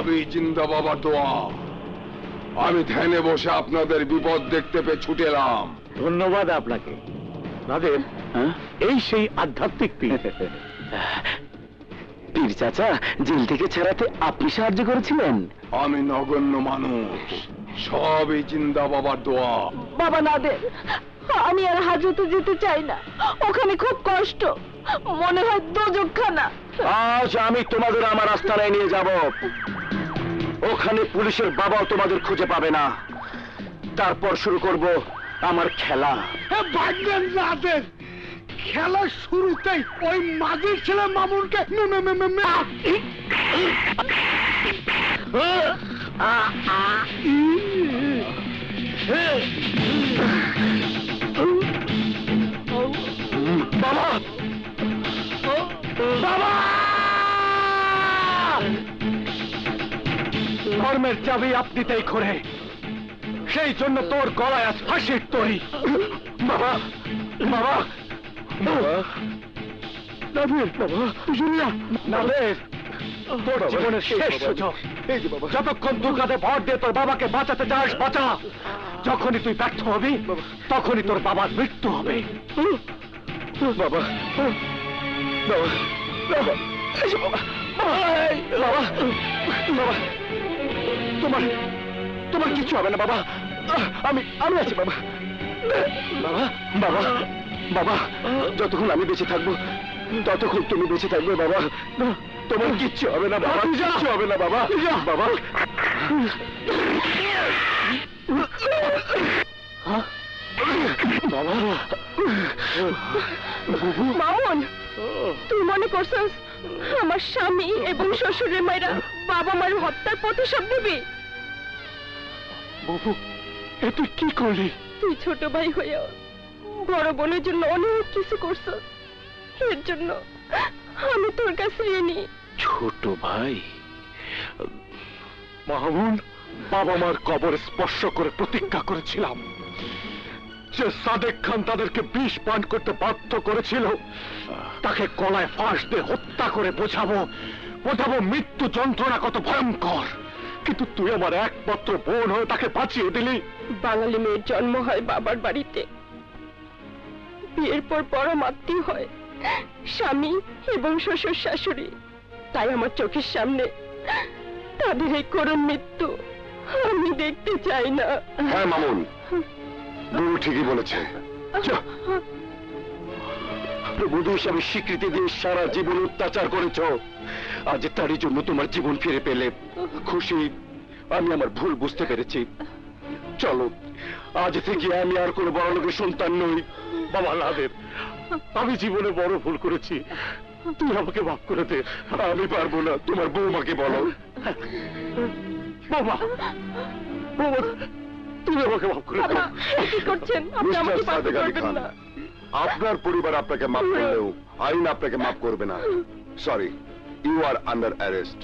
সবই জিন্দা বাবার দোয়া। আমি ধ্যানে বসে আপনাদের বিপদ দেখতে পেয়ে ছুটে এলাম। ধন্যবাদ আপনাকে নাদের। এই সেই আধ্যাত্মিক পীর। পীর চাচা, জেল থেকে ছাড়াতে আপনি সাহায্য করেছিলেন? আমি নগণ্য মানুষ, সবই জিন্দা বাবার দোয়া। বাবা নাদের, আমি আর হাজতে যেতে চাই না, ওখানে খুব কষ্ট, মনে হয় দোজখখানা। আজ আমি তোমাদের আমার আস্তানায় নিয়ে যাব। ওখানে পুলিশের বাবাও তোমাদের খুঁজে পাবে না। তারপর শুরু করব আমার খেলা। নাদের, খেলা শুরুতেই ওই মাঝির ছেলে মামুনকে বাবা, বাবা! ধর্মের চাবি আপনিতেই করে, সেই জন্য তোর গলায় আজ ফাঁসির তরি। বাবা, বাবা, নাদের, বাবা, জুলিয়া, নাদের, তোর জীবনের শেষ সুযোগ। যতক্ষণ তোর কাছে ভর দিয়ে তোর বাবাকে বাঁচাতে চাস, বাঁচা। যখনই তুই ব্যর্থ হবি, তখনই তোর বাবার মৃত্যু হবে। বাবা, বাবা, বাবা, এসো বাবা, বাবা, বাবা, তোমার তোমার কিছু হবে না বাবা। আমি আমি আছি বাবা। বাবা, বাবা, বাবা, যতক্ষণ আমি বেঁচে থাকবো ততক্ষণ তুমি বেঁচে থাকবে বাবা। তোমার কিচ্ছু হবে না বাবা, কিচ্ছু হবে না বাবা। বাবা, বাবা, মামুন, তুই মনে করছিস আমার স্বামী এবং শ্বশুরের মায়েরা বাবা মার হত্যার প্রতিশোধ দিবি? বাবু, এ তুই কি করলি? তুই ছোট ভাই হয়েও বড় বোনের জন্য অনেক কিছু করছিস, এর জন্য আমি তোর কাছে এনি। ছোট ভাই? মামুন, বাবা মার কবর স্পর্শ করে প্রতিজ্ঞা করেছিলাম যে সাদেক খান তাদেরকে বিষ পান করতে বাধ্য করেছিল, তাকে গলায় ফাঁস দিয়ে হত্যা করে বোঝাবো মৃত্যু যন্ত্রণা কত ভয়ঙ্কর। কিন্তু তুই আমার একমাত্র বোন হয়ে তাকে বাঁচিয়ে দিলি। বাঙালি মেয়ের জন্ম হয় বাবার বাড়িতে, বিয়ের পর পরম আত্মীয় হয় স্বামী এবং শ্বশুর শাশুড়ি। তাই আমার চোখের সামনে তাদের এই করুণ মৃত্যু আমি দেখতে চাই না। হ্যাঁ মামুন, বুবু ঠিকই বলেছে। বধূ হিসাবে স্বীকৃতি দিয়ে সারা জীবন অত্যাচার করেছ, আজ তারই জন্য তোমার জীবন ফিরে পেলে খুশি। আমি আমার ভুল বুঝতে পেরেছি। চলো, আজ থেকে আমি আর কোনো বড় লোকের সন্তান নই। বাবা নাদের, আমি জীবনে বড় ভুল করেছি, তুই আমাকে মাফ করে দে। আমি পারবো না, তোমার বৌমাকে বলো। বাবা, বাবা, তুমি আমাকে মাফ করে দে। কি করছেন আপনি? আমাকে মিস্টার মাফ সাদেক আলী করবেন খান, না। আপনার পরিবার আপনাকে মাফ করলেও আইন আপনাকে মাফ করবে না। Sorry, you are under arrest.